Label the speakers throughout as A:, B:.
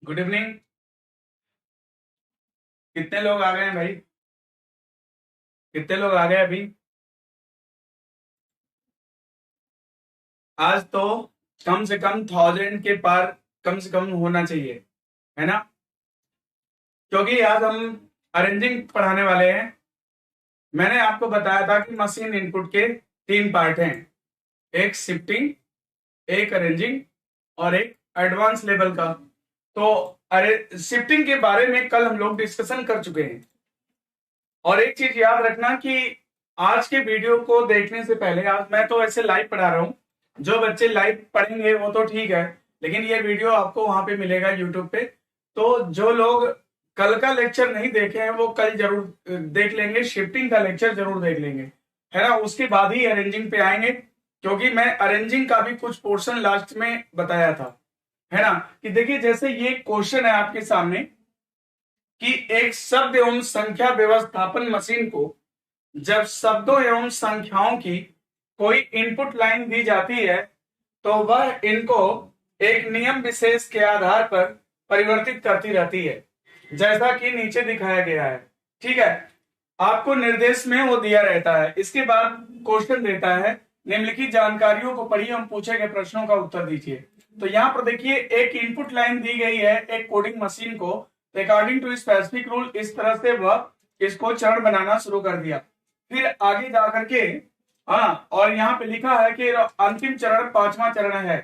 A: Good evening. कितने लोग आ गए हैं भाई? कितने लोग आ गए अभी? आज तो कम से कम 1000 के पार कम से कम होना चाहिए, है ना? क्योंकि आज हम अरेंजिंग पढ़ाने वाले हैं। मैंने आपको बताया था कि मशीन इनपुट के 3 पार्ट हैं, एक शिफ्टिंग, एक अरेंजिंग और एक एडवांस लेवल का। तो अरे शिफ्टिंग के बारे में कल हम लोग डिस्कशन कर चुके हैं। और एक चीज याद रखना कि आज के वीडियो को देखने से पहले, आज मैं तो ऐसे लाइव पढ़ा रहा हूँ, जो बच्चे लाइव पढ़ेंगे वो तो ठीक है, लेकिन ये वीडियो आपको वहां पे मिलेगा यूट्यूब पे। तो जो लोग कल का लेक्चर नहीं देखे हैं वो कल जरूर देख लेंगे, शिफ्टिंग का लेक्चर जरूर देख लेंगे, है ना? उसके बाद ही अरेंजिंग पे आएंगे, क्योंकि मैं अरेंजिंग का भी कुछ पोर्शन लास्ट में बताया था, है ना? कि देखिए जैसे ये क्वेश्चन है आपके सामने कि एक शब्द एवं संख्या व्यवस्थापन मशीन को जब शब्दों एवं संख्याओं की कोई इनपुट लाइन दी जाती है तो वह इनको एक नियम विशेष के आधार पर परिवर्तित करती रहती है, जैसा कि नीचे दिखाया गया है। ठीक है, आपको निर्देश में वो दिया रहता है। इसके बाद क्वेश्चन देता है, निम्नलिखित जानकारियों को पढ़िए एवं पूछे गए प्रश्नों का उत्तर दीजिए। तो यहाँ पर देखिए एक इनपुट लाइन दी गई है एक कोडिंग मशीन को, अकॉर्डिंग टू स्पेसिफिक रूल इस तरह से वह इसको चरण बनाना शुरू कर दिया। फिर आगे जाकर के और यहाँ पे लिखा है कि अंतिम चरण 5वां चरण है।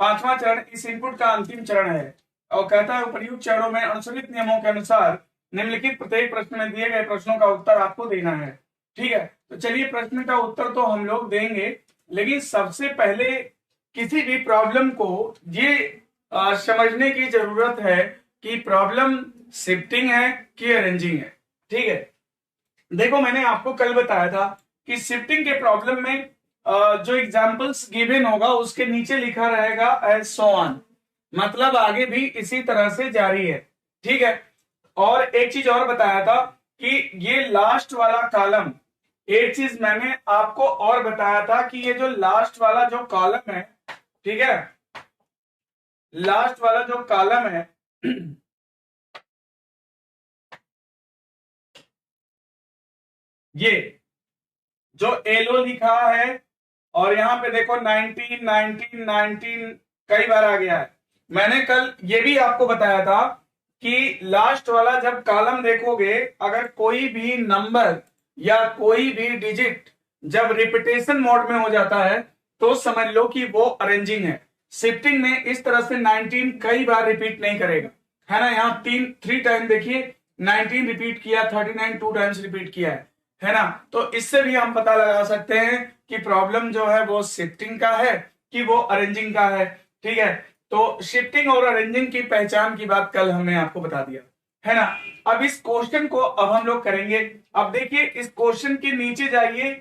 A: 5वां चरण इस इनपुट का अंतिम चरण है और कहता है उपर्युक्त चरणों में अनुसरित नियमों के अनुसार निम्नलिखित प्रत्येक प्रश्न में दिए गए प्रश्नों का उत्तर आपको देना है। ठीक है, तो चलिए प्रश्न का उत्तर तो हम लोग देंगे, लेकिन सबसे पहले किसी भी प्रॉब्लम को ये समझने की जरूरत है कि प्रॉब्लम शिफ्टिंग है कि अरेंजिंग है। ठीक है, देखो मैंने आपको कल बताया था कि शिफ्टिंग के प्रॉब्लम में जो एग्जांपल्स गिवन होगा उसके नीचे लिखा रहेगा एज सो ऑन, मतलब आगे भी इसी तरह से जारी है। ठीक है, और एक चीज और बताया था कि ये लास्ट वाला कॉलम, एक चीज मैंने आपको और बताया था कि ये जो लास्ट वाला जो कॉलम है, ठीक है, लास्ट वाला जो कॉलम है ये जो एलो लिखा है और यहाँ पे देखो 19 19 19 कई बार आ गया है। मैंने कल ये भी आपको बताया था कि लास्ट वाला जब कॉलम देखोगे, अगर कोई भी नंबर या कोई भी डिजिट जब रिपीटेशन मोड में हो जाता है तो समझ लो कि वो अरेंजिंग है। शिफ्टिंग में इस तरह से 19 कई बार रिपीट नहीं करेगा, है ना? यहाँ 3 टाइम देखिए 19 रिपीट किया, 39 2 टाइम्स रिपीट किया है ना? तो इससे भी हम पता लगा सकते हैं कि प्रॉब्लम जो है वो शिफ्टिंग का है कि वो अरेंजिंग का है। ठीक है, तो शिफ्टिंग और अरेंजिंग की पहचान की बात कल हमने आपको बता दिया, है ना? अब इस क्वेश्चन को अब हम लोग करेंगे। अब देखिए इस क्वेश्चन के नीचे जाइए,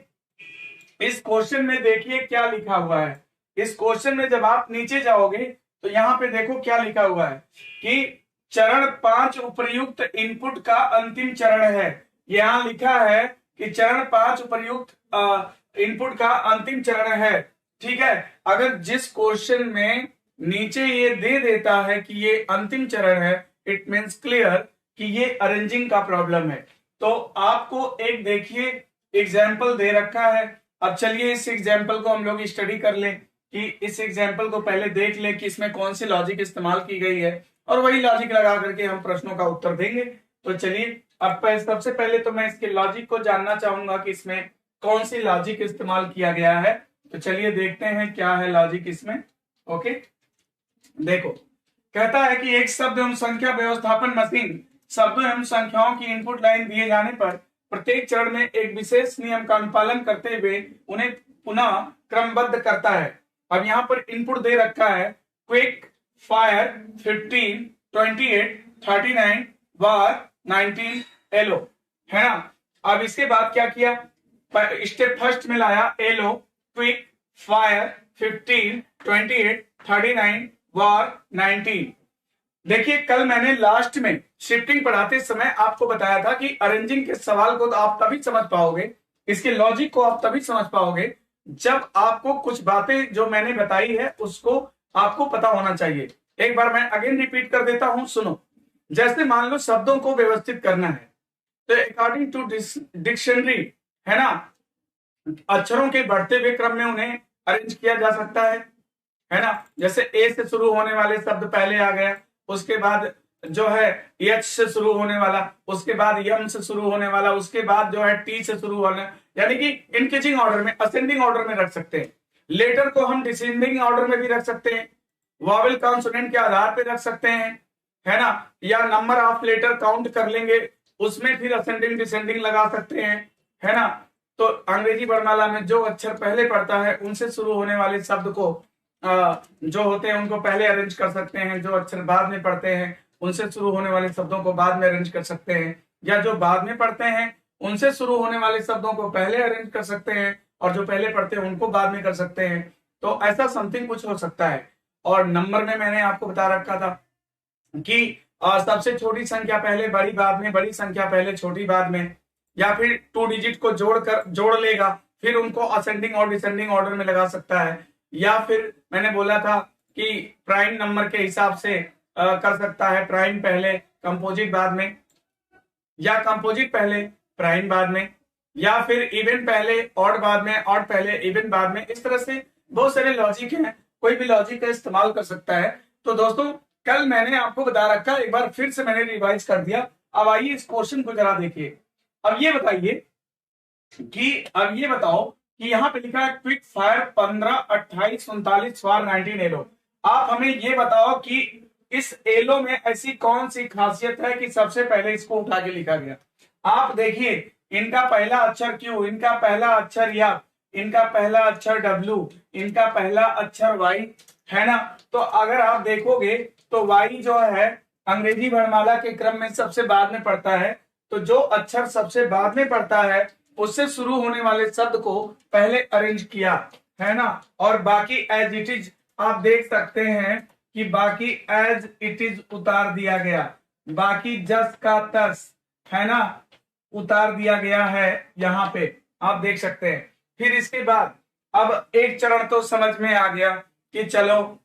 A: इस क्वेश्चन में देखिए क्या लिखा हुआ है। इस क्वेश्चन में जब आप नीचे जाओगे तो यहाँ पे देखो क्या लिखा हुआ है कि चरण 5 उपर्युक्त इनपुट का अंतिम चरण है। यहाँ लिखा है कि चरण 5 उपर्युक्त इनपुट का अंतिम चरण है। ठीक है, अगर जिस क्वेश्चन में नीचे ये दे देता है कि ये अंतिम चरण है, इट मीन्स क्लियर कि ये अरेंजिंग का प्रॉब्लम है। तो आपको एक देखिए एग्जाम्पल दे रखा है। अब चलिए इस एग्जाम्पल को हम लोग स्टडी कर लें कि इस एग्जाम्पल को पहले देख लें कि इसमें कौन सी लॉजिक इस्तेमाल की गई है और वही लॉजिक लगा करके हम प्रश्नों का उत्तर देंगे। तो चलिए अब सबसे पहले तो मैं इसके लॉजिक को जानना चाहूंगा कि इसमें कौन सी लॉजिक इस्तेमाल किया गया है। तो चलिए देखते हैं क्या है लॉजिक इसमें। ओके, देखो कहता है कि एक शब्द एवं संख्या व्यवस्थापन मशीन शब्दों एवं संख्याओं की इनपुट लाइन दिए जाने पर प्रत्येक चरण में एक विशेष नियम का अनुपालन करते हुए उन्हें पुनः क्रमबद्ध करता है। अब यहाँ पर इनपुट दे रखा है क्विक, फायर, 15, 28, 39, वार, 19, एलो, है ना? अब इसके बाद क्या किया, स्टेप फर्स्ट में लाया एलो, क्विक, फायर, 15, 28, 39, वार, 19। देखिए कल मैंने लास्ट में शिफ्टिंग पढ़ाते समय आपको बताया था कि अरेंजिंग के सवाल को तो आप तभी समझ पाओगे, इसके लॉजिक को आप तभी समझ पाओगे जब आपको कुछ बातें जो मैंने बताई है उसको आपको पता होना चाहिए। एक बार मैं अगेन रिपीट कर देता हूं, सुनो। जैसे मान लो शब्दों को व्यवस्थित करना है, तो अकॉर्डिंग टू डिक्शनरी, है ना, अक्षरों के बढ़ते हुए क्रम में उन्हें अरेंज किया जा सकता है ना। जैसे ए से शुरू होने वाले शब्द पहले आ गया, उसके बाद जो है एच से शुरू होने वाला, उसके बाद यम से शुरू होने वाला, उसके बाद जो है टी से शुरू होने, यानी कि इंक्रीजिंग ऑर्डर में, असेंडिंग ऑर्डर में रख सकते हैं। लेटर को हम डिसेंडिंग ऑर्डर में भी रख सकते हैं, वॉवेल कॉन्सोनेंट के आधार पर रख सकते हैं, है ना, या नंबर ऑफ लेटर काउंट कर लेंगे, उसमें फिर असेंडिंग डिसेंडिंग लगा सकते हैं, है ना। तो अंग्रेजी वर्णमाला में जो अक्षर पहले पढ़ता है उनसे शुरू होने वाले शब्द को जो होते हैं उनको पहले अरेंज कर सकते हैं, जो अक्षर बाद में पढ़ते हैं उनसे शुरू होने वाले शब्दों को बाद में अरेंज कर सकते हैं, या जो बाद में पढ़ते हैं उनसे शुरू होने वाले शब्दों को पहले अरेंज कर सकते हैं, और जो पहले पढ़ते हैं उनको बाद में कर सकते हैं। तो ऐसा समथिंग कुछ हो सकता है। और नंबर में मैंने आपको बता रखा था कि सबसे छोटी संख्या पहले, बड़ी बाद में, बड़ी संख्या पहले, छोटी बाद में, या फिर 2 डिजिट को जोड़ लेगा, फिर उनको असेंडिंग और डिसेंडिंग ऑर्डर में लगा सकता है, या फिर मैंने बोला था कि प्राइम नंबर के हिसाब से कर सकता है, प्राइम पहले कंपोजिट बाद में, या कंपोजिट पहले प्राइम बाद में, या फिर इवन पहले ऑड बाद में, ऑड पहले इवन बाद में। इस तरह से बहुत सारे लॉजिक हैं, कोई भी लॉजिक का इस्तेमाल कर सकता है। तो दोस्तों कल मैंने आपको बता रखा, एक बार फिर से मैंने रिवाइज कर दिया। अब आइए इस क्वेश्चन को जरा देखिए। अब ये बताइए कि अब ये बताओ कि यहाँ पे लिखा है क्विक फायर 15, 28, 39 फॉर 19 एलो। आप हमें ये बताओ कि इस एलो में ऐसी कौन सी खासियत है कि सबसे पहले इसको उठा के लिखा गया। आप देखिए, इनका पहला अक्षर क्यू, इनका पहला अक्षर या, इनका पहला अक्षर डब्ल्यू, इनका पहला अक्षर वाई, है ना। तो अगर आप देखोगे तो वाई जो है अंग्रेजी वर्णमाला के क्रम में सबसे बाद में पड़ता है। तो जो अक्षर सबसे बाद में पड़ता है उससे शुरू होने वाले शब्द को पहले अरेंज किया, है ना। और बाकी एज इट इज आप देख सकते हैं कि बाकी एज इट इज उतार दिया गया, बाकी जस का तस, है ना, उतार दिया गया है, यहाँ पे आप देख सकते हैं। फिर इसके बाद अब एक चरण तो समझ में आ गया कि चलो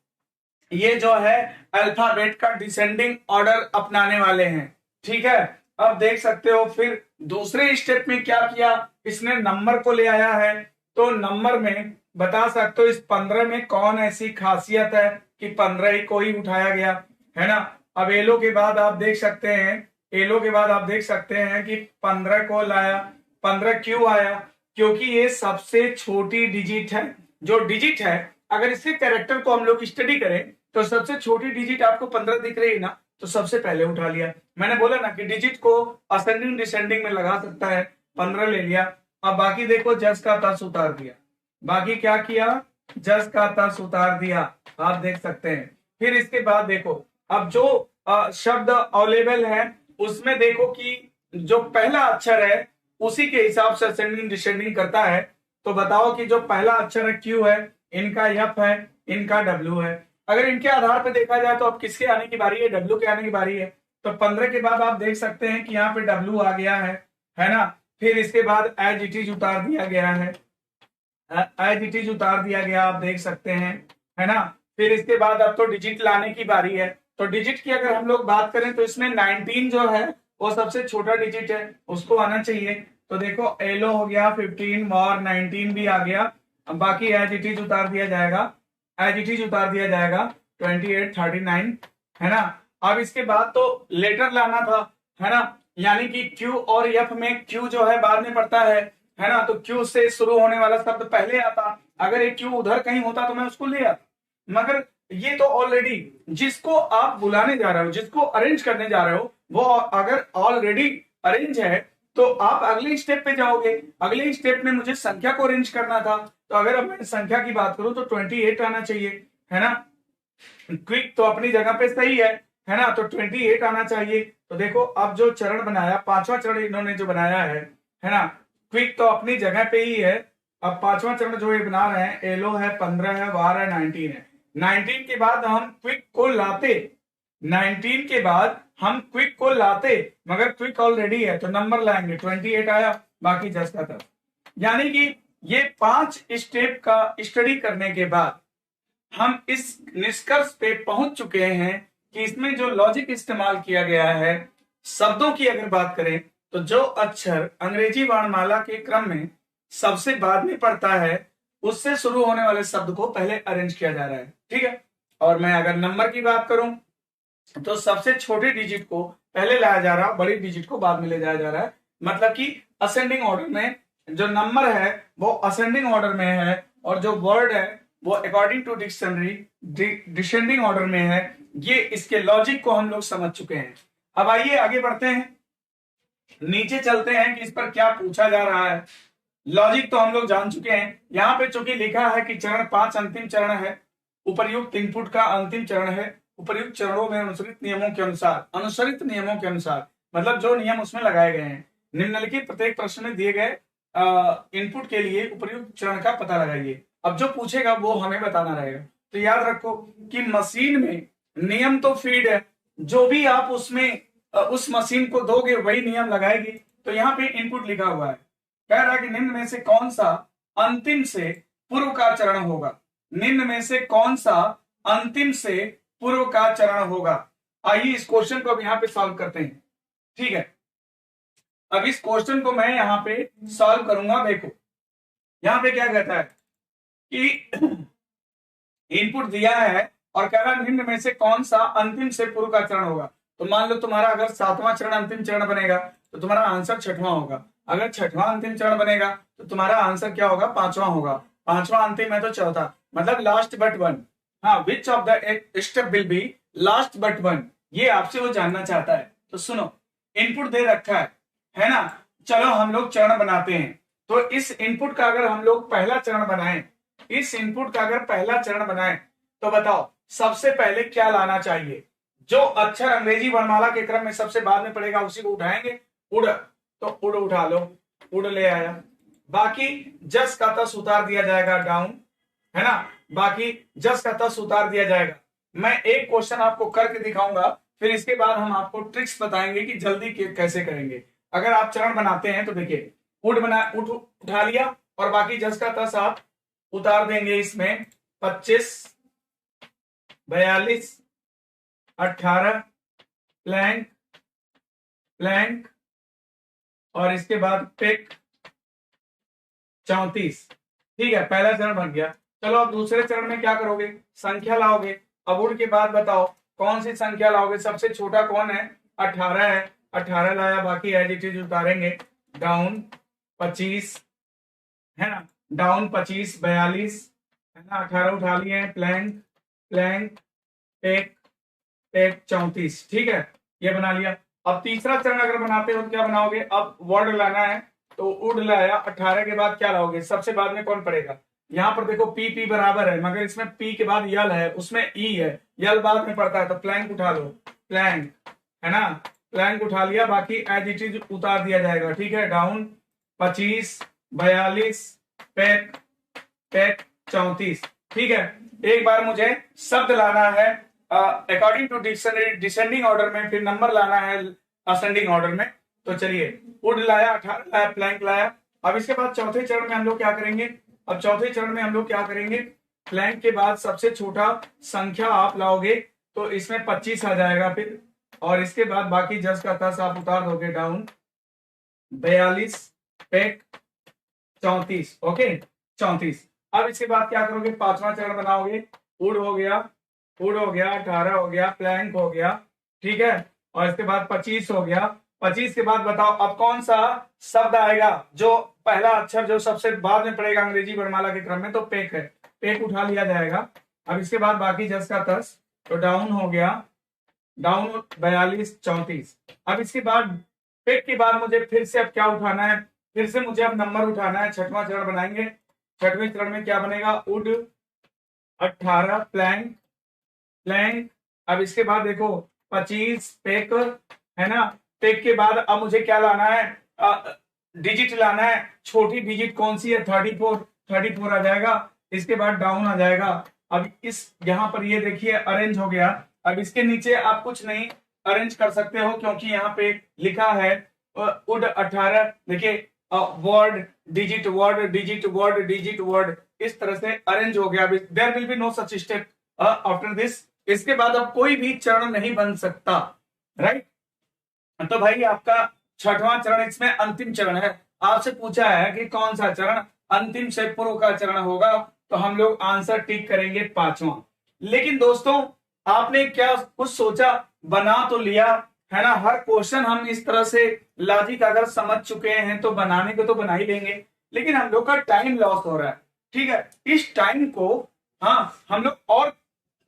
A: ये जो है अल्फाबेट का डिसेंडिंग ऑर्डर अपनाने वाले हैं, ठीक है। अब देख सकते हो फिर दूसरे स्टेप में क्या किया, इसने नंबर को ले आया है। तो नंबर में बता सकते हो इस 15 में कौन ऐसी खासियत है कि 15 ही को ही उठाया गया, है ना। अब एलो के बाद आप देख सकते हैं, एलो के बाद आप देख सकते हैं कि 15 को लाया। 15 क्यों आया? क्योंकि ये सबसे छोटी डिजिट है। जो डिजिट है अगर इसके कैरेक्टर को हम लोग स्टडी करें तो सबसे छोटी डिजिट आपको 15 दिख रही है ना, तो सबसे पहले उठा लिया। मैंने बोला ना कि डिजिट को असेंडिंग डिसेंडिंग में लगा सकता है, 15 ले लिया। अब बाकी देखो जस का तस उतार दिया, बाकी क्या किया, जस का तस उतार दिया, आप देख सकते हैं। फिर इसके बाद देखो अब जो शब्द अवेलेबल है उसमें देखो कि जो पहला अक्षर है उसी के हिसाब से असेंडिंग डिसेंडिंग करता है। तो बताओ कि जो पहला अक्षर है क्यू है, इनका एफ है, इनका डब्ल्यू है। अगर इनके आधार पर देखा जाए तो अब किसके आने की बारी है, डब्ल्यू के आने की बारी है। तो 15 के बाद आप देख सकते हैं कि यहाँ पे डब्ल्यू आ गया है ना। फिर इसके बाद एज इट इज उतार दिया गया है, एज इट इज उतार दिया गया, आप देख सकते हैं, है ना। फिर इसके बाद अब तो डिजिट लाने की बारी है। तो डिजिट की अगर हम लोग बात करें तो इसमें 19 जो है वो सबसे छोटा डिजिट है, उसको आना चाहिए। तो देखो एलो हो गया 15 और 19 भी आ गया। अब बाकी एज इट इज उतार दिया जाएगा, एज इट इज उतार दिया जाएगा 28, 39, है ना। अब इसके बाद तो लेटर लाना था, है ना, यानी कि क्यू और एफ में क्यू जो है बाद में पड़ता है ना। तो क्यू से शुरू होने वाला शब्द पहले आता। अगर एक क्यू उधर कहीं होता तो मैं उसको ले आता, मगर ये तो ऑलरेडी जिसको आप बुलाने जा रहे हो, जिसको अरेंज करने जा रहे हो, वो अगर ऑलरेडी अरेंज है तो आप अगले स्टेप पे जाओगे। अगले स्टेप में मुझे संख्या को अरेंज करना था। तो अगर अब मैं संख्या की बात करूं तो 28 आना चाहिए, है ना। क्विक तो अपनी जगह पे सही है ना। तो 28 आना चाहिए। तो देखो अब जो चरण बनाया, पांचवा चरण इन्होंने जो बनाया है ना, क्विक तो अपनी जगह पे ही है। अब पांचवा चरण जो ये बना रहे हैं, एलो है, 15 है, वार है, 19 है। 19 के बाद हम क्विक को लाते, 19 के बाद हम क्विक को लाते, मगर क्विक ऑलरेडी है तो नंबर लाएंगे, 28 आया, बाकी जस का तस। यानी कि ये 5 स्टेप का स्टडी करने के बाद हम इस निष्कर्ष पे पहुंच चुके हैं कि इसमें जो लॉजिक इस्तेमाल किया गया है, शब्दों की अगर बात करें तो जो अक्षर अंग्रेजी वर्णमाला के क्रम में सबसे बाद में पड़ता है उससे शुरू होने वाले शब्द को पहले अरेंज किया जा रहा है। ठीक है, और मैं अगर नंबर की बात करूं तो सबसे छोटे डिजिट को पहले लाया जा रहा है, बड़ी डिजिट को बाद में ले जाया जा रहा है। मतलब कि असेंडिंग ऑर्डर में जो नंबर है वो असेंडिंग ऑर्डर में है और जो वर्ड है वो according to dictionary descending order में है। ये इसके लॉजिक को हम लोग समझ चुके हैं। अब आइए आगे बढ़ते हैं, नीचे चलते हैं कि इस पर क्या पूछा जा रहा है। लॉजिक तो हम लोग जान चुके हैं। यहाँ पे चूंकि लिखा है कि चरण 5 अंतिम चरण है, उपर्युक्त इनपुट का अंतिम चरण है, उपर्युक्त चरणों में अनुसरित नियमों के अनुसार मतलब जो नियम उसमें लगाए गए हैं, निम्नलिखित प्रत्येक प्रश्न में दिए गए इनपुट के लिए उपर्युक्त चरण का पता लगाइए। अब जो पूछेगा वो हमें बताना रहेगा। तो याद रखो कि मशीन में नियम तो फीड है, जो भी आप उसमें उस मशीन को दोगे वही नियम लगाएगी। तो यहाँ पे इनपुट लिखा हुआ है, कह रहा है कि निम्न में से कौन सा अंतिम से पूर्व का चरण होगा। निम्न में से कौन सा अंतिम से पूर्व का चरण होगा। आइए इस क्वेश्चन को अब यहाँ पे सॉल्व करते हैं। ठीक है, अब इस क्वेश्चन को मैं यहाँ पे सॉल्व करूंगा। देखो यहाँ पे क्या कहता है कि इनपुट दिया है और कह रहा है निम्न में से कौन सा अंतिम से पूर्व का चरण होगा। तो मान लो तुम्हारा अगर 7वां चरण अंतिम चरण बनेगा तो तुम्हारा आंसर 6वां होगा। अगर 6वां अंतिम चरण बनेगा तो तुम्हारा आंसर क्या होगा, 5वां होगा। 5वां अंतिम है तो चौथा, मतलब लास्ट बट वन। हाँ, which of the step will be last but one, ये आपसे वो जानना चाहता है। तो सुनो, इनपुट दे रखा है ना। चलो हम लोग चरण बनाते हैं। तो इस इनपुट का अगर हम लोग पहला चरण बनाएं, इस इनपुट का अगर पहला चरण बनाएं तो बताओ सबसे पहले क्या लाना चाहिए। जो अक्षर अंग्रेजी वर्णमाला के क्रम में सबसे बाद में पड़ेगा उसी को उठाएंगे। उड़, तो उड़ उठा लो, उड़ ले आया। बाकी जस का तस उतार दिया जाएगा, डाउन, है ना। बाकी जस का तस उतार दिया जाएगा। मैं एक क्वेश्चन आपको करके दिखाऊंगा, फिर इसके बाद हम आपको ट्रिक्स बताएंगे कि जल्दी कैसे करेंगे। अगर आप चरण बनाते हैं तो देखिए, उठा लिया और बाकी जस का तस आप उतार देंगे। इसमें 25, 42, 18, प्लैंक, प्लैंक और इसके बाद पिक, 34। ठीक है, पहला चरण बन गया। चलो अब दूसरे चरण में क्या करोगे, संख्या लाओगे। अब उड़ के बाद बताओ कौन सी संख्या लाओगे। सबसे छोटा कौन है, 18 है। 18 लाया, बाकी एज इट इज उतारेंगे। डाउन 25, है ना, डाउन 25, 42, है ना, 18 उठा लिए हैं। Plank, plank, take, take 34। ठीक है, ये बना लिया। अब तीसरा चरण अगर बनाते हो तो क्या बनाओगे, अब वर्ड लाना है। तो उड़ लाया, 18 के बाद क्या लाओगे, सबसे बाद में कौन पड़ेगा। यहाँ पर देखो पी पी बराबर है, मगर इसमें पी के बाद यल है, उसमें ई है, यल बाद में पड़ता है। तो प्लैंक उठा लो, प्लैंक, है ना, प्लैंक उठा लिया। बाकी एज इट इज उतार दिया जाएगा। ठीक है, डाउन 25, 42, पेक, पेक 34। ठीक है, एक बार मुझे शब्द लाना है according to dictionary descending order में, फिर नंबर लाना है असेंडिंग ऑर्डर में। तो चलिए, उड लाया, 18 लाया, प्लैंक लाया। अब इसके बाद चौथे चरण में हम लोग क्या करेंगे, अब चौथे चरण में हम लोग क्या करेंगे, प्लैंक के बाद सबसे छोटा संख्या आप लाओगे तो इसमें 25 आ जाएगा फिर, और इसके बाद बाकी जस का तस आप उतार दोगे। Down 42, pack 34। ओके, 34। अब इसके बाद क्या करोगे, पांचवा चरण बनाओगे। उड़ हो गया, उड़ हो गया, 18 हो गया, प्लैंक हो गया। ठीक है, और इसके बाद 25 हो गया। 25 के बाद बताओ अब कौन सा शब्द आएगा, जो पहला अक्षर जो सबसे बाद में पड़ेगा अंग्रेजी वर्णमाला के क्रम में। तो पेक है, पेक उठा लिया जाएगा। अब इसके बाद बाकी जस का तस, तो डाउन हो गया, डाउन 42, 34। अब इसके बाद पेक के बाद मुझे फिर से अब क्या उठाना है, फिर से मुझे अब नंबर उठाना है। छठवां चरण बनाएंगे। छठवें चरण में क्या बनेगा, उड 18, प्लैंक, प्लैंक। अब इसके बाद देखो 25, पेक, है ना। पेक के बाद अब मुझे क्या लाना है, डिजिट लाना है। छोटी डिजिट कौन सी है, 34, 34 आ जाएगा। इसके बाद डाउन आ जाएगा। अब इस यहाँ पर ये देखिए अरेंज हो गया। अब इसके नीचे आप कुछ नहीं अरेंज कर सकते हो, क्योंकि यहाँ पे लिखा है उड 18। देखिए word digit word digit word digit word, इस तरह से अरेंज हो गया। There will be no such step after this. इसके बाद अब कोई भी चरण नहीं बन सकता, राइट। तो भाई आपका छठवां चरण, इसमें अंतिम चरण है। आपसे पूछा है कि कौन सा चरण अंतिम से पूर्व का चरण होगा, तो हम लोग आंसर टिक करेंगे पांचवा। लेकिन दोस्तों आपने क्या कुछ सोचा, बना तो लिया है ना। हर क्वेश्चन हम इस तरह से लॉजिक अगर समझ चुके हैं तो बनाने को तो बना ही लेंगे, लेकिन हम लोग का टाइम लॉस हो रहा है, ठीक है। इस टाइम को हाँ हम लोग और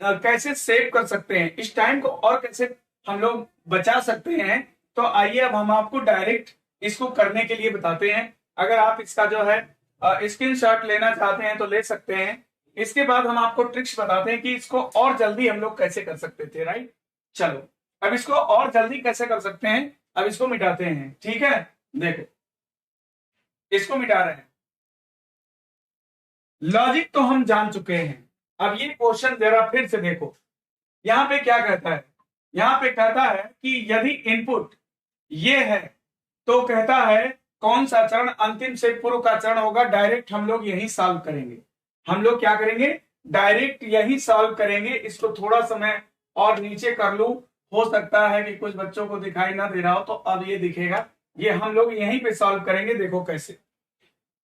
A: कैसे सेव कर सकते हैं, इस टाइम को और कैसे हम लोग बचा सकते हैं, तो आइए अब हम आपको डायरेक्ट इसको करने के लिए बताते हैं। अगर आप इसका जो है स्क्रीनशॉट लेना चाहते हैं तो ले सकते हैं। इसके बाद हम आपको ट्रिक्स बताते हैं कि इसको और जल्दी हम लोग कैसे कर सकते थे, राइट। चलो अब इसको और जल्दी कैसे कर सकते हैं, अब इसको मिटाते हैं, ठीक है। देखो इसको मिटा रहे हैं, लॉजिक तो हम जान चुके हैं। अब ये क्वेश्चन जरा फिर से देखो, यहां पे क्या कहता है, यहां पे कहता है कि यदि इनपुट ये है तो कहता है कौन सा चरण अंतिम से पूर्व का चरण होगा। डायरेक्ट हम लोग यही सॉल्व करेंगे, हम लोग क्या करेंगे, डायरेक्ट यही सॉल्व करेंगे। इसको थोड़ा सा मैं और नीचे कर लूं, हो सकता है कि कुछ बच्चों को दिखाई ना दे रहा हो, तो अब ये दिखेगा। ये हम लोग यहीं पे सॉल्व करेंगे, देखो कैसे,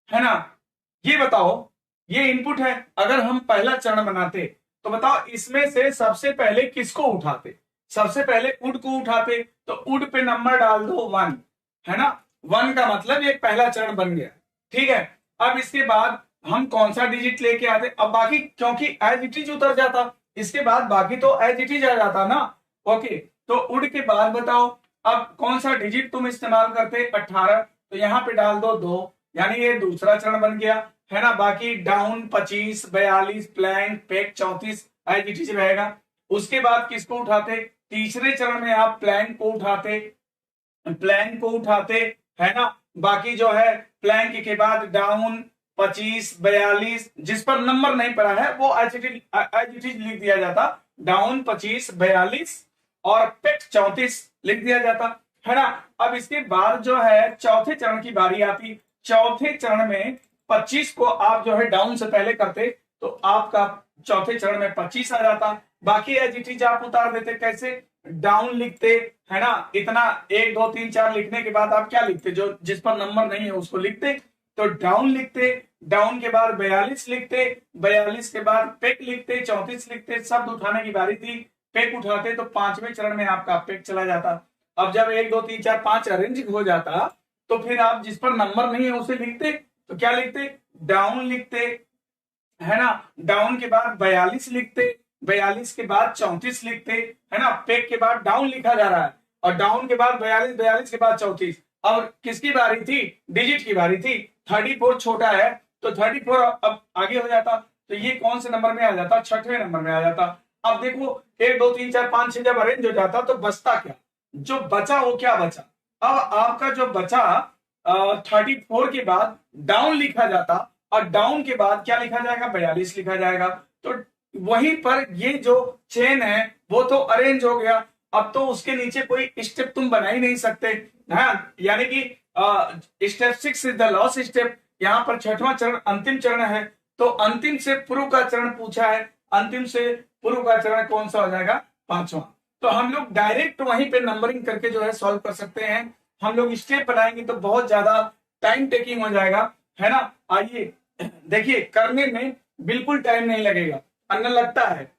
A: है ना। ये बताओ, ये इनपुट है, अगर हम पहला चरण बनाते तो बताओ इसमें से सबसे पहले किसको उठाते, सबसे पहले उड को उठाते, तो उड पे नंबर डाल दो 1, है ना। 1 का मतलब ये पहला चरण बन गया, ठीक है। अब इसके बाद हम कौन सा डिजिट लेके आते, अब बाकी क्योंकि एज इट इज उतर जाता, इसके बाद बाकी तो एज इट इज आ जाता ना। ओके, तो उड के बाद बताओ अब कौन सा डिजिट तुम इस्तेमाल करते, 18, तो यहां पे डाल दो 2, यानी ये दूसरा चरण बन गया, है ना। बाकी down 25, 42, plank, peck 34 as it is रहेगा। उसके बाद किसको उठाते, तीसरे चरण में आप प्लैंक को उठाते, प्लैंक को उठाते, है ना। बाकी जो है प्लैंक के बाद डाउन 25, 42, जिस पर नंबर नहीं पड़ा है वो एज इट इज लिख दिया जाता, डाउन 25, 42 और पेक 34 लिख दिया जाता, है ना। अब इसके बाद जो है चौथे चरण की बारी आती, चौथे चरण में 25 को आप जो है डाउन से पहले करते, तो आपका चौथे चरण में 25 आ जाता। बाकी एज इट इज आप उतार देते, कैसे, डाउन लिखते, है ना। इतना 1 2 3 4 लिखने के बाद आप क्या लिखते, जो जिस पर नंबर नहीं है उसको लिखते, तो डाउन लिखते, डाउन के बाद 42 लिखते, 42 के बाद पेक लिखते, 34 लिखते, शब्द उठाने की बारी थी, पेक उठाते, तो पांचवें चरण में आपका पेक चला जाता। अब जब 1 2 3 4 5 अरेंज हो जाता, तो फिर आप जिस पर नंबर नहीं है उसे लिखते, तो क्या लिखते, डाउन लिखते, है ना। डाउन के बाद 42 लिखते, 42 के बाद 34 लिखते, है ना। पेक के बाद डाउन लिखा जा रहा है, और डाउन के बाद 42, 42 के बाद 34। अब किसकी बारी थी, डिजिट की बारी थी। 34 छोटा है, तो 34 अब आगे हो जाता, तो ये कौन से नंबर में आ जाता, छठवें नंबर में आ जाता। अब देखो 1 2 3 4 5 6 जब अरेंज हो जाता, तो बचता क्या, जो बचा वो क्या बचा। अब आपका जो बचा 34 के बाद डाउन लिखा जाता, और डाउन के बाद क्या लिखा जाएगा, 42 लिखा जाएगा। तो वहीं पर ये जो चेन है वो तो अरेंज हो गया। अब तो उसके नीचे कोई स्टेप तुम बना ही नहीं सकते, हाँ। यानी कि step 6 is the last step. यहाँ पर छठवां चरण अंतिम चरण है, तो अंतिम से पूर्व का चरण पूछा है, अंतिम से पूर्व का चरण कौन सा हो जाएगा, पांचवा। तो हम लोग डायरेक्ट वहीं पे नंबरिंग करके जो है सॉल्व कर सकते हैं। हम लोग स्टेप बनाएंगे तो बहुत ज्यादा टाइम टेकिंग हो जाएगा, है ना। आइए देखिए, करने में बिल्कुल टाइम नहीं लगेगा, अन्य लगता है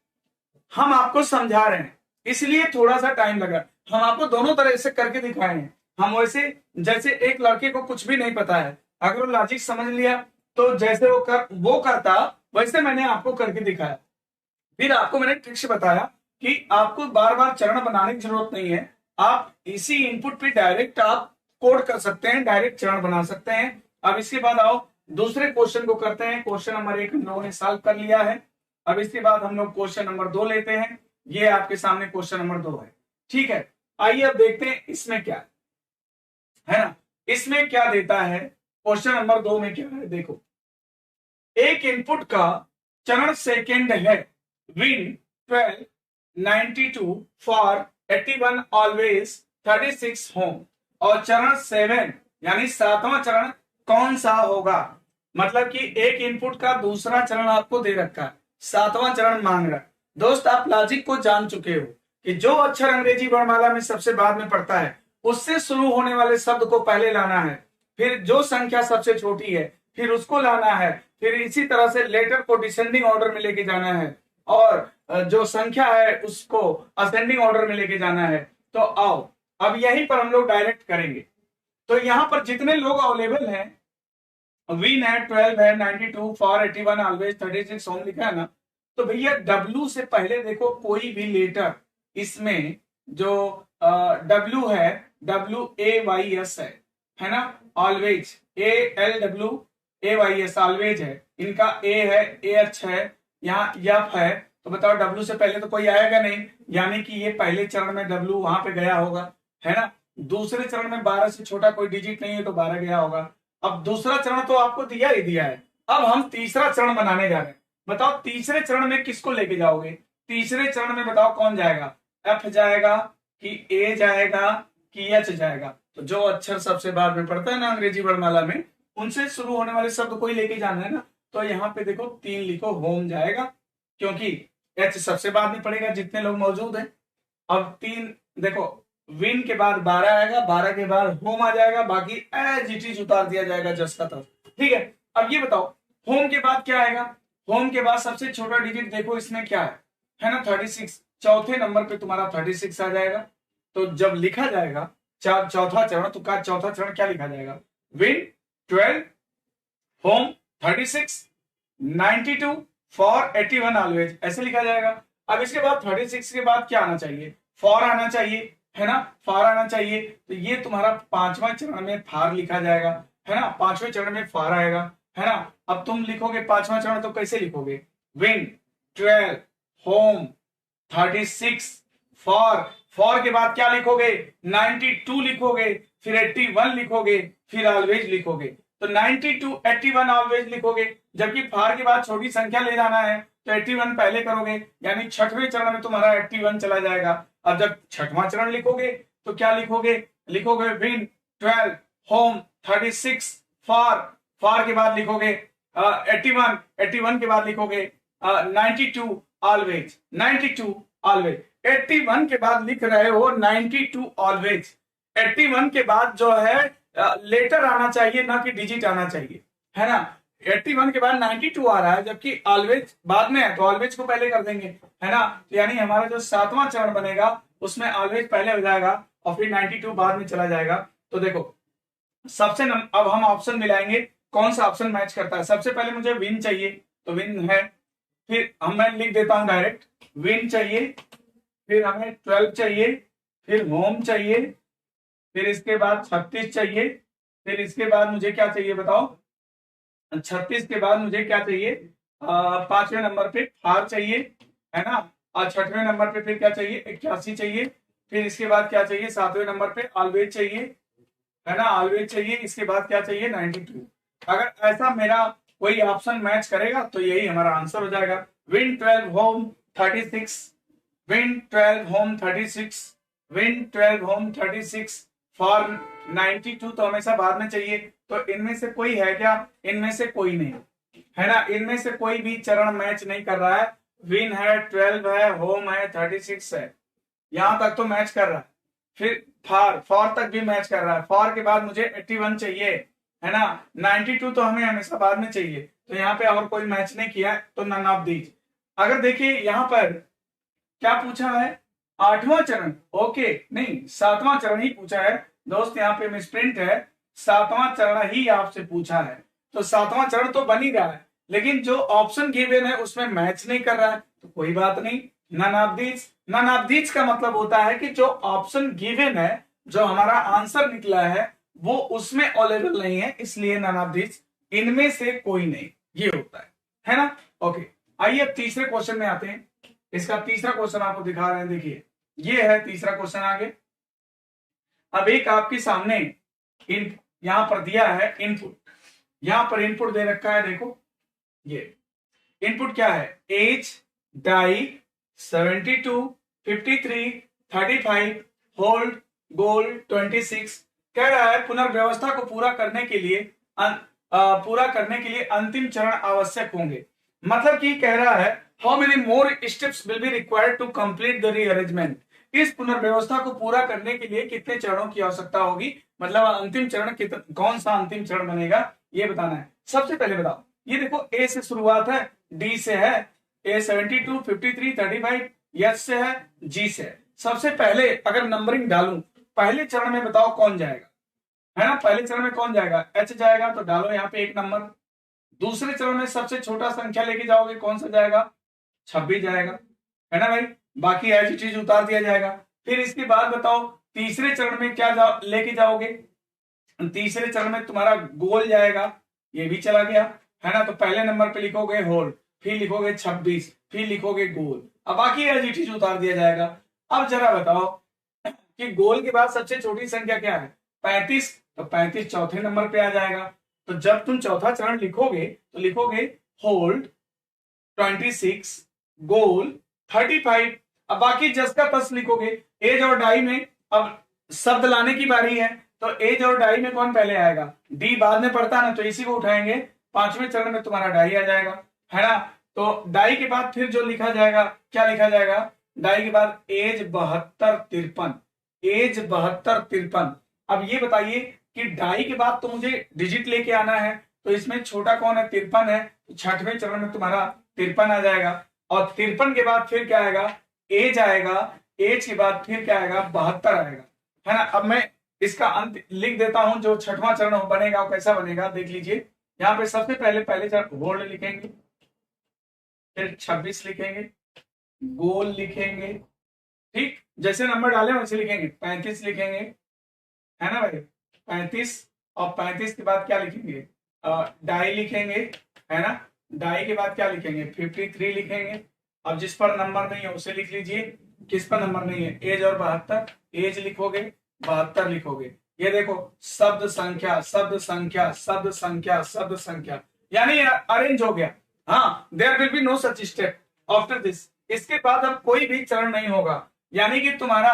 A: हम आपको समझा रहे हैं इसलिए थोड़ा सा टाइम लगा। हम आपको दोनों तरह से करके दिखाए हैं। हम वैसे जैसे एक लड़के को कुछ भी नहीं पता है, अगर वो लॉजिक समझ लिया तो जैसे वो करता वैसे मैंने आपको करके दिखाया। फिर आपको मैंने ट्रिक्स बताया कि आपको बार बार चरण बनाने की जरूरत नहीं है, आप इसी इनपुट पे डायरेक्ट आप कोड कर सकते हैं, डायरेक्ट चरण बना सकते हैं। अब इसके बाद आओ दूसरे क्वेश्चन को करते हैं। क्वेश्चन नंबर 1 हम लोगों ने सॉल्व कर लिया है। अब इसके बाद हम लोग क्वेश्चन नंबर 2 लेते हैं। ये आपके सामने क्वेश्चन नंबर 2 है, ठीक है। आइए अब देखते हैं इसमें क्या है ना, इसमें क्या देता है। क्वेश्चन नंबर 2 में क्या है, देखो, एक इनपुट का चरण सेकेंड है, विन 12 92 फॉर 81 ऑलवेज 36 होम, और चरण 7 यानी सातवां चरण कौन सा होगा। मतलब कि एक इनपुट का दूसरा चरण आपको दे रखा है, सातवां चरण मांग रहा है। दोस्त आप लॉजिक को जान चुके हो कि जो अक्षर अंग्रेजी वर्णमाला में सबसे बाद में पड़ता है उससे शुरू होने वाले शब्द को पहले लाना है, फिर जो संख्या सबसे छोटी है फिर उसको लाना है, फिर इसी तरह से लेटर को डिसेंडिंग ऑर्डर में लेके जाना है और जो संख्या है उसको असेंडिंग ऑर्डर में लेके जाना है। तो आओ अब यहीं पर हम लोग डायरेक्ट करेंगे। तो यहां पर जितने लोग अवेलेबल हैं, विन है 12 है 92 फॉर 81 ऑलवेज 36 होम लिखा है ना। तो भैया W से पहले देखो कोई भी लेटर इसमें जो W है WAYS है ना, ऑलवेज ALWAYS ऑलवेज है, इनका A है AH है, यहाँ F है। तो बताओ W से पहले तो कोई आएगा नहीं, यानी कि ये पहले चरण में W वहां पे गया होगा, है ना। दूसरे चरण में 12 से छोटा कोई डिजिट नहीं है तो 12 गया होगा। अब दूसरा चरण तो आपको दिया ही दिया है, अब हम तीसरा चरण बनाने जा रहे हैं। बताओ तीसरे चरण में किसको लेके जाओगे। तीसरे चरण में बताओ कौन जाएगा, F जाएगा कि A जाएगा कि H जाएगा। तो जो अक्षर सबसे बाद में पड़ता है ना अंग्रेजी वर्णमाला में, उनसे शुरू होने वाले शब्द को ही लेके जाना है ना। तो यहाँ पे देखो 3 लिखो, होम जाएगा क्योंकि H सबसे बाद में पड़ेगा जितने लोग मौजूद हैं। अब 3 देखो, विन के बाद 12 आएगा, 12 के बाद होम आ जाएगा, बाकी एज इट इज उतार दिया जाएगा जस का तब। ठीक है, अब ये बताओ होम के बाद क्या आएगा। होम के बाद सबसे छोटा डिजिट देखो इसमें क्या है ना 36, चौथे नंबर पे तुम्हारा 36 आ जाएगा। तो जब लिखा जाएगा चौथा चरण, तो का चौथा चरण क्या लिखा जाएगा, विन 12 होम 36 92 फॉर 81 ऑलवेज, ऐसे लिखा जाएगा। अब इसके बाद 36 के बाद क्या आना चाहिए, फॉर आना चाहिए, है ना, फार आना चाहिए। तो ये तुम्हारा पांचवा चरण में फार लिखा जाएगा, है ना, पांचवें चरण में फार आएगा, है ना। अब तुम लिखोगे पांचवा चरण तो कैसे लिखोगे, विन 12 होम 36 फॉर, फॉर के बाद क्या लिखोगे 92 लिखोगे, फिर 81 लिखोगे, फिर ऑलवेज लिखोगे। तो 92 81 ऑलवेज लिखोगे, जबकि फार के बाद छोटी संख्या ले जाना है तो 81 पहले करोगे, यानी छठवें चरण में तुम्हारा 81 चला जाएगा। अब जब छठवां चरण लिखोगे तो क्या लिखोगे, लिखोगे विन 12 होम 36 फार, फार के बाद लिखोगे 81, 81 के बाद लिखोगे 92 ऑलवेज, 92 ऑलवेज। 81 के बाद लिख रहे हो 92 ऑलवेज। 81 के बाद जो है लेटर आना चाहिए ना कि डिजिट आना चाहिए, है ना। 81 के बाद 92 आ रहा है जबकि ऑलवेज बाद में है, तो ऑलवेज को पहले कर देंगे, है ना। तो यानी हमारा जो सातवां चरण बनेगा उसमें ऑलवेज पहले हो जाएगा और फिर 92 बाद में चला जाएगा। तो देखो अब हम ऑप्शन मिलाएंगे कौन सा ऑप्शन मैच करता है। सबसे पहले मुझे विन चाहिए, तो विन है, फिर मैं लिख देता हूं डायरेक्ट, विन चाहिए, फिर हमें 12 चाहिए, फिर होम चाहिए, फिर इसके बाद 36 चाहिए, फिर इसके बाद मुझे क्या चाहिए बताओ, 36 के बाद मुझे क्या चाहिए, पांचवें नंबर पे फार चाहिए, है ना। और छठवें नंबर पे फिर क्या चाहिए 81 चाहिए, फिर इसके बाद क्या चाहिए सातवें नंबर पे ऑलवेज चाहिए, है ना, ऑलवेज चाहिए। इसके बाद क्या चाहिए 92। अगर ऐसा मेरा कोई ऑप्शन मैच करेगा तो यही हमारा आंसर हो जाएगा, win 12 home 36, win 12 home 36, win 12 home 36 for 92 तो हमेशा बाद में चाहिए। तो इनमें से कोई है क्या, इनमें से कोई नहीं, है ना, इनमें से कोई भी चरण मैच नहीं कर रहा है। विन है 12 है होम है 36 है, यहां तक तो मैच कर रहा है। फिर फार, फॉर तक भी मैच कर रहा है, फॉर के बाद मुझे 81 चाहिए, है ना, 92 तो हमें हमेशा बाद में चाहिए। तो यहाँ पे और कोई मैच नहीं किया है, तो नन ऑफ दीज। अगर देखिए यहाँ पर क्या पूछा है, आठवां चरण, ओके नहीं सातवां चरण ही पूछा है दोस्त, यहाँ पे मिसप्रिंट है, सातवां चरण ही आपसे पूछा है। तो सातवां चरण तो बन ही रहा है, लेकिन जो ऑप्शन गिवन है उसमें मैच नहीं कर रहा है, तो कोई बात नहीं, none of these. None of these का मतलब होता है कि जो ऑप्शन गिवन है, जो हमारा आंसर निकला है वो उसमें अवेलेबल नहीं है, इसलिए नन ऑफ दीज, इनमें से कोई नहीं, ये होता है ना। ओके आइए अब तीसरे क्वेश्चन में आते हैं। इसका तीसरा क्वेश्चन आपको दिखा रहे हैं, देखिए ये है तीसरा क्वेश्चन आगे। अब एक आपके सामने यहां पर दिया है इनपुट, यहां पर इनपुट दे रखा है, देखो ये इनपुट क्या है, एज डाई 72 53 35 होल्ड गोल्ड 26। कह रहा है पुनर्व्यवस्था को पूरा करने के लिए पूरा करने के लिए अंतिम चरण आवश्यक होंगे। मतलब कि कह रहा है how many more steps will be required to complete the rearrangement. इस पुनर्व्यवस्था को पूरा करने के लिए कितने चरणों की आवश्यकता होगी, मतलब अंतिम चरण कौन सा अंतिम चरण बनेगा ये बताना है। सबसे पहले बताओ, ये देखो ए से शुरुआत है, डी से है, ए 72, 53, 35, एस से है, जी से है। सबसे पहले अगर नंबरिंग डालूं, पहले चरण में बताओ कौन जाएगा, है ना, पहले चरण में कौन जाएगा, एच जाएगा, तो डालो यहाँ पे 1 नंबर। दूसरे चरण में सबसे छोटा संख्या लेके जाओगे, कौन सा जाएगा, 26 जाएगा, है ना भाई, बाकी ऐसी चीज उतार दिया जाएगा। फिर इसके बाद बताओ तीसरे चरण में क्या लेके जाओगे, तीसरे चरण में तुम्हारा गोल जाएगा, ये भी चला गया, है ना, तो पहले नंबर पे लिखोगे होल, फिर लिखोगे 26, फिर लिखोगे गोल, अब बाकी ऐसी चीज उतार दिया जाएगा। अब जरा बताओ कि गोल के बाद सबसे छोटी संख्या क्या है, 35, तो 35 चौथे नंबर पे आ जाएगा। तो जब तुम चौथा चरण लिखोगे तो लिखोगे होल्ड 26, गोल 35। अब बाकी जस का तस लिखोगे। एज और डाई में अब शब्द लाने की बारी है, तो एज और डाई में कौन पहले आएगा, डी बाद में पड़ता है ना, तो इसी को उठाएंगे, पांचवें चरण में तुम्हारा डाई आ जाएगा, है ना। तो डाई के बाद फिर जो लिखा जाएगा, क्या लिखा जाएगा, डाई के बाद एज 72, 53, एज 72, 53। अब ये बताइए कि डाई के बाद तो मुझे डिजिट लेके आना है, तो इसमें छोटा कौन है, 53 है, तो छठवें चरण में तुम्हारा 53 आ जाएगा। और 53 के बाद फिर क्या आएगा, एज आएगा, एज के बाद फिर क्या आएगा, 72 आएगा, है ना। अब मैं इसका अंत लिख देता हूं, जो छठवां चरण बनेगा वो कैसा बनेगा देख लीजिए। यहाँ पे सबसे पहले चरण होल्ड लिखेंगे, फिर 26 लिखेंगे, गोल लिखेंगे, ठीक, जैसे नंबर डाले वैसे लिखेंगे, 35 लिखेंगे, है ना भाई, 35, और 35 के बाद क्या लिखेंगे, डाई लिखेंगे, है ना, डाई के बाद क्या लिखेंगे, 53 लिखेंगे। अब जिस पर नंबर नहीं है उसे लिख लीजिए, किस पर नंबर नहीं है, एज और 72, एज लिखोगे, 72 लिखोगे। ये देखो शब्द संख्या, शब्द संख्या, शब्द संख्या, शब्द संख्या, यानी अरेंज हो गया। हाँ, there will be no such step after this. इसके बाद अब कोई भी चरण नहीं होगा, यानी कि तुम्हारा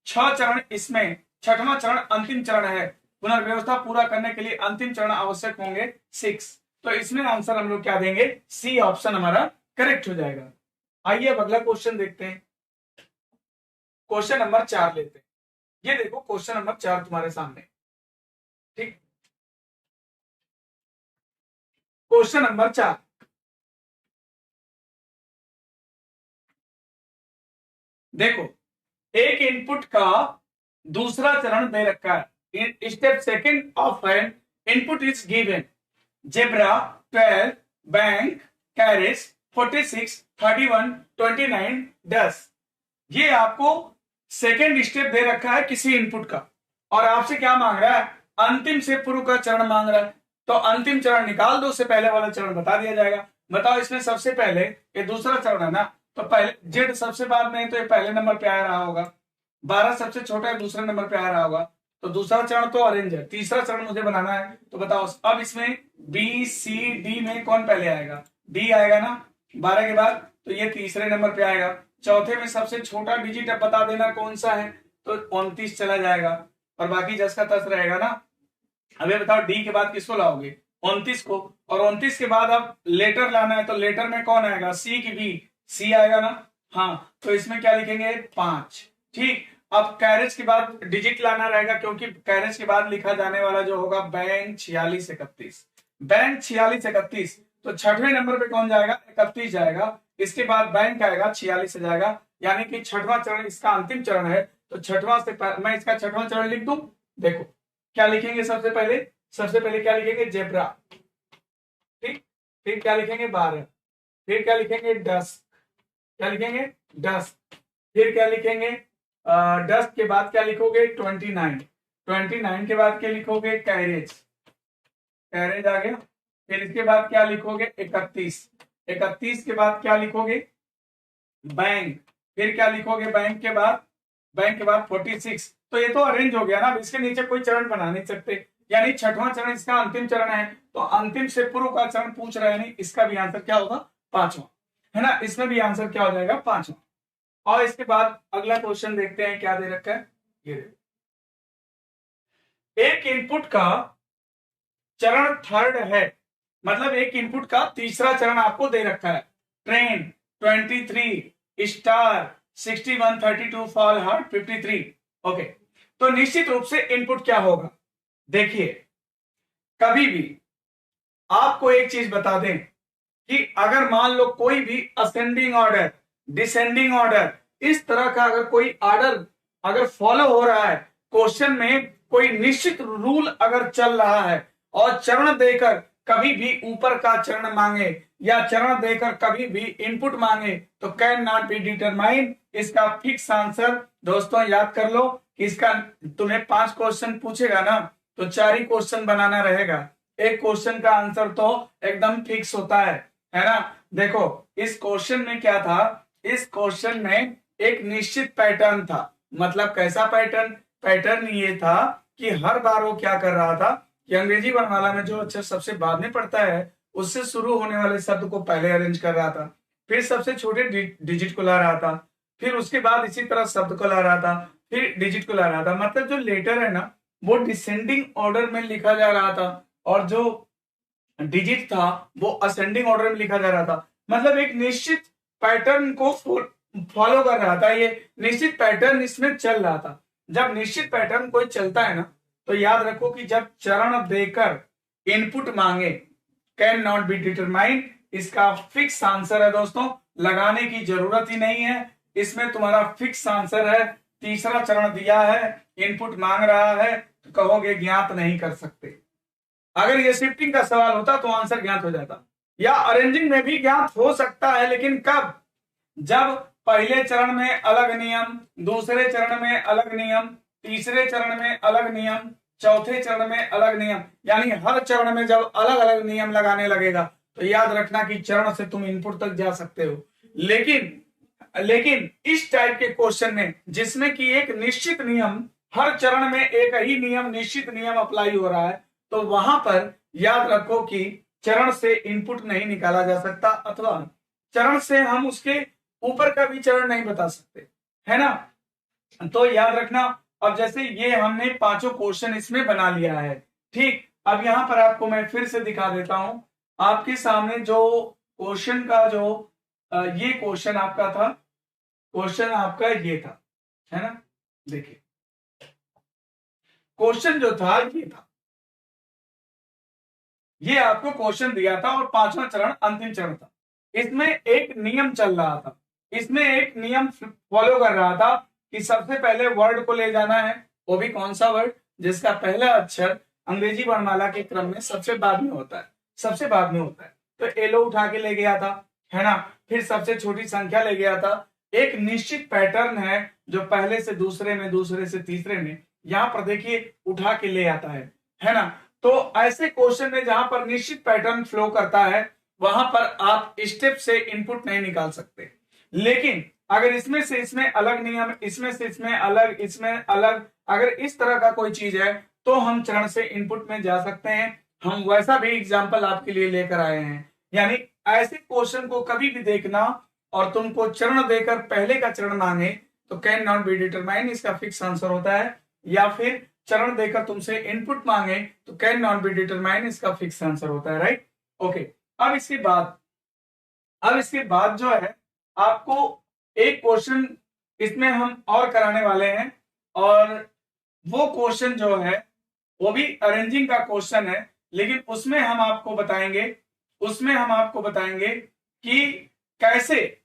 A: 6 चरण, इसमें छठवां चरण अंतिम चरण है। पुनर्व्यवस्था पूरा करने के लिए अंतिम चरण आवश्यक होंगे 6। तो इसमें आंसर हम लोग क्या देंगे, सी ऑप्शन हमारा करेक्ट हो जाएगा। आइए अब अगला क्वेश्चन देखते हैं, क्वेश्चन नंबर 4 लेते हैं। ये देखो क्वेश्चन नंबर 4 तुम्हारे सामने, ठीक, क्वेश्चन नंबर 4, देखो एक इनपुट का दूसरा चरण दे रखा है, step second of N input is given, zebra 12, bank, carriage 46, 31, 29, 10। ये आपको सेकेंड स्टेप दे रखा है किसी इनपुट का, और आपसे क्या मांग रहा है, अंतिम से पूर्व का चरण मांग रहा है। तो अंतिम चरण निकाल दो, उससे पहले वाला चरण बता दिया जाएगा। बताओ इसमें सबसे पहले, ये दूसरा चरण है ना, तो पहले जेड सबसे बाद में, तो ये पहले नंबर पे आ रहा होगा, 12 सबसे छोटा है, दूसरे नंबर पे आ रहा होगा, तो दूसरा चरण तो ऑरेंज है, तीसरा चरण मुझे बनाना है। तो बताओ अब इसमें बी सी डी में कौन पहले आएगा, डी आएगा ना 12 के बाद, तो ये तीसरे नंबर पे आएगा। चौथे में सबसे छोटा डिजिट अब बता देना कौन सा है, तो 29 चला जाएगा, और बाकी जस का तस रहेगा ना। अब ये बताओ डी के बाद किसको लाओगे, 29 को, और 29 के बाद अब लेटर लाना है, तो लेटर में कौन आएगा, सी की बी, सी आएगा ना, हाँ, तो इसमें क्या लिखेंगे 5, ठीक। अब कैरेज के बाद डिजिट लाना रहेगा, क्योंकि कैरेज के बाद लिखा जाने वाला जो होगा बैंक 46, 31, बैंक 46, 31, तो छठवें नंबर पे कौन जाएगा, 31 जाएगा, इसके बाद बैंक आएगा 46 जाएगा, यानी कि छठवां चरण इसका अंतिम चरण है। तो छठवां से मैं इसका छठवां चरण लिख दूं, देखो क्या लिखेंगे, सबसे पहले क्या लिखेंगे, जेब्रा, ठीक, फिर क्या लिखेंगे 12, फिर क्या लिखेंगे 10, क्या लिखेंगे 10, फिर क्या लिखेंगे 10 के बाद क्या लिखोगे 29, 29 के बाद क्या लिखोगे कैरेज, कैरेज आ गया, फिर इसके बाद क्या लिखोगे 31, 31 के बाद क्या लिखोगे बैंक, फिर क्या लिखोगे बैंक के बाद 46। तो ये तो अरेंज हो गया ना, इसके नीचे कोई चरण बना नहीं सकते, यानी छठवां चरण इसका अंतिम चरण है, तो अंतिम से पूर्व का चरण पूछ रहे हैं, इसका भी आंसर क्या होगा, 5वां, है ना, इसमें भी आंसर क्या हो जाएगा 5वां। और इसके बाद अगला क्वेश्चन देखते हैं क्या दे रखा है, ये एक इनपुट का चरण थर्ड है, मतलब एक इनपुट का तीसरा चरण आपको दे रखा है। Train 23, star 61, 32, fall heart 53। Okay, तो निश्चित रूप से इनपुट क्या होगा? देखिए, कभी भी आपको एक चीज बता दें कि अगर मान लो कोई भी असेंडिंग ऑर्डर, डिसेंडिंग ऑर्डर, इस तरह का अगर कोई ऑर्डर अगर फॉलो हो रहा है, क्वेश्चन में कोई निश्चित रूल अगर चल रहा है और चरण देकर कभी भी ऊपर का चरण मांगे या चरण देकर कभी भी इनपुट मांगे तो कैन नॉट बी डिटरमाइन। इसका फिक्स आंसर दोस्तों याद कर लो कि इसका तुम्हें 5 क्वेश्चन पूछेगा ना, तो 4 ही क्वेश्चन बनाना रहेगा। एक क्वेश्चन का आंसर तो एकदम फिक्स होता है ना। देखो इस क्वेश्चन में क्या था, इस क्वेश्चन में एक निश्चित पैटर्न था। मतलब कैसा पैटर्न? पैटर्न ये था कि हर बार वो क्या कर रहा था कि अंग्रेजी वर्णमाला में जो अक्षर सबसे बाद में पड़ता है उससे शुरू होने वाले शब्द को पहले अरेंज कर रहा था, फिर सबसे छोटे डिजिट को ला रहा था, फिर उसके बाद इसी तरह शब्द को ला रहा था, फिर डिजिट को ला रहा था। मतलब जो लेटर है ना वो डिसेंडिंग ऑर्डर में लिखा जा रहा था और जो डिजिट था वो असेंडिंग ऑर्डर में लिखा जा रहा था। मतलब एक निश्चित पैटर्न को फॉलो कर रहा था, ये निश्चित पैटर्न इसमें चल रहा था। जब निश्चित पैटर्न कोई चलता है ना तो याद रखो कि जब चरण देकर इनपुट मांगे कैन नॉट बी डिटरमाइंड, इसका फिक्स आंसर है दोस्तों, लगाने की जरूरत ही नहीं है, इसमें तुम्हारा फिक्स आंसर है। तीसरा चरण दिया है, इनपुट मांग रहा है, तो कहोगे ज्ञात नहीं कर सकते। अगर ये शिफ्टिंग का सवाल होता तो आंसर ज्ञात हो जाता, या अरेंजिंग में भी ज्ञात हो सकता है, लेकिन कब? जब पहले चरण में अलग नियम, दूसरे चरण में अलग नियम, तीसरे चरण में अलग नियम, चौथे चरण में अलग नियम, यानी हर चरण में जब अलग अलग नियम लगाने लगेगा तो याद रखना कि चरण से तुम इनपुट तक जा सकते हो। लेकिन इस टाइप के क्वेश्चन में जिसमें कि एक निश्चित नियम, हर चरण में एक ही नियम, निश्चित नियम अप्लाई हो रहा है, तो वहां पर याद रखो कि चरण से इनपुट नहीं निकाला जा सकता, अथवा चरण से हम उसके ऊपर का भी चरण नहीं बता सकते, है ना। तो याद रखना। अब जैसे ये हमने 5 क्वेश्चन इसमें बना लिया है, ठीक। अब यहां पर आपको मैं फिर से दिखा देता हूं, आपके सामने जो क्वेश्चन का जो ये क्वेश्चन आपका था, क्वेश्चन आपका ये था, है ना। देखिए क्वेश्चन जो था ये था, ये आपको क्वेश्चन दिया था और 5वां चरण अंतिम चरण था। इसमें एक नियम चल रहा था, इसमें एक नियम फॉलो कर रहा था कि सबसे पहले वर्ड को ले जाना है, वो भी कौन सा वर्ड? जिसका पहला अक्षर अंग्रेजी वर्णमाला के क्रम में सबसे बाद में होता है, सबसे बाद में होता है। तो एलो उठा के ले गया था, है ना। फिर सबसे छोटी संख्या ले गया था। एक निश्चित पैटर्न है जो पहले से दूसरे में, दूसरे से तीसरे में, यहां पर देखिए उठा के ले आता है ना। तो ऐसे क्वेश्चन में जहां पर निश्चित पैटर्न फ्लो करता है वहां पर आप स्टेप से इनपुट नहीं निकाल सकते। लेकिन अगर इसमें से इसमें अलग नियम, इसमें से इसमें अलग, इसमें अलग, अगर इस तरह का कोई चीज है तो हम चरण से इनपुट में जा सकते हैं। हम वैसा भी एग्जाम्पल आपके लिए लेकर आए हैं। यानी ऐसे क्वेश्चन को कभी भी देखना और तुमको चरण देकर पहले का चरण मांगे तो कैन नॉट बी डिटरमाइन, इसका फिक्स आंसर होता है। या फिर चरण देकर तुमसे इनपुट मांगे तो कैन नॉट बी डिटरमाइन, इसका फिक्स आंसर होता है, राइट। ओके, अब इसके बाद जो है आपको एक क्वेश्चन इसमें हम और कराने वाले हैं, और वो क्वेश्चन जो है वो भी अरेंजिंग का क्वेश्चन है, लेकिन उसमें हम आपको बताएंगे कि कैसे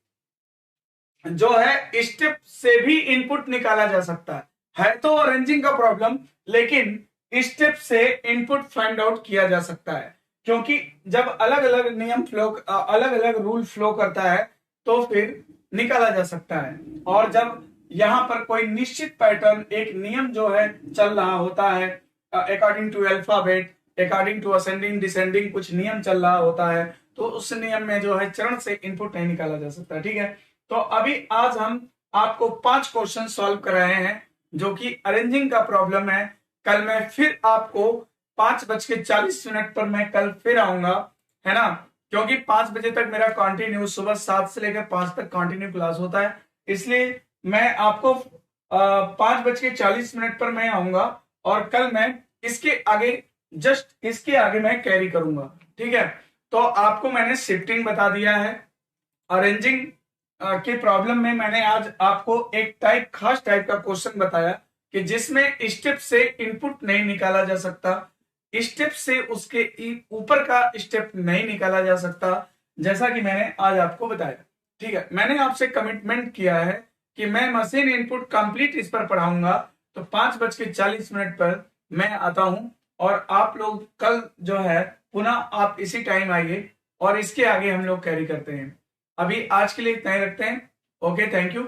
A: जो है स्टेप से भी इनपुट निकाला जा सकता है तो अरेंजिंग का प्रॉब्लम, लेकिन स्टेप से इनपुट फाइंड आउट किया जा सकता है। क्योंकि जब अलग अलग नियम फ्लो, अलग अलग रूल फ्लो करता है तो फिर निकाला जा सकता है। और जब यहां पर कोई निश्चित पैटर्न, एक नियम जो है चल रहा होता है, according to alphabet, according to ascending descending कुछ नियम चल रहा होता है, तो उस नियम में जो है चरण से इनपुट नहीं निकाला जा सकता, ठीक है। तो अभी आज हम आपको 5 क्वेश्चन सॉल्व कर रहे हैं जो कि अरेंजिंग का प्रॉब्लम है। कल मैं फिर आपको 5:40 पर मैं कल फिर आऊंगा, है ना। क्योंकि 5 बजे तक मेरा कंटिन्यू सुबह 7 से लेकर 5 तक कंटिन्यू क्लास होता है, इसलिए मैं आपको 5:40 पर मैं आऊंगा और कल मैं इसके आगे जस्ट इसके आगे मैं कैरी करूंगा, ठीक है। तो आपको मैंने शिफ्टिंग बता दिया है। अरेंजिंग के प्रॉब्लम में मैंने आज आपको एक खास टाइप का क्वेश्चन बताया कि जिसमें स्टेप से इनपुट नहीं निकाला जा सकता, स्टेप से उसके ऊपर का स्टेप नहीं निकाला जा सकता, जैसा कि मैंने आज आपको बताया, ठीक है। मैंने आपसे कमिटमेंट किया है कि मैं मशीन इनपुट कंप्लीट इस पर पढ़ाऊंगा, तो 5:40 पर मैं आता हूं और आप लोग कल जो है पुनः आप इसी टाइम आइए और इसके आगे हम लोग कैरी करते हैं। अभी आज के लिए इतना ही रखते हैं। Okay, thank you.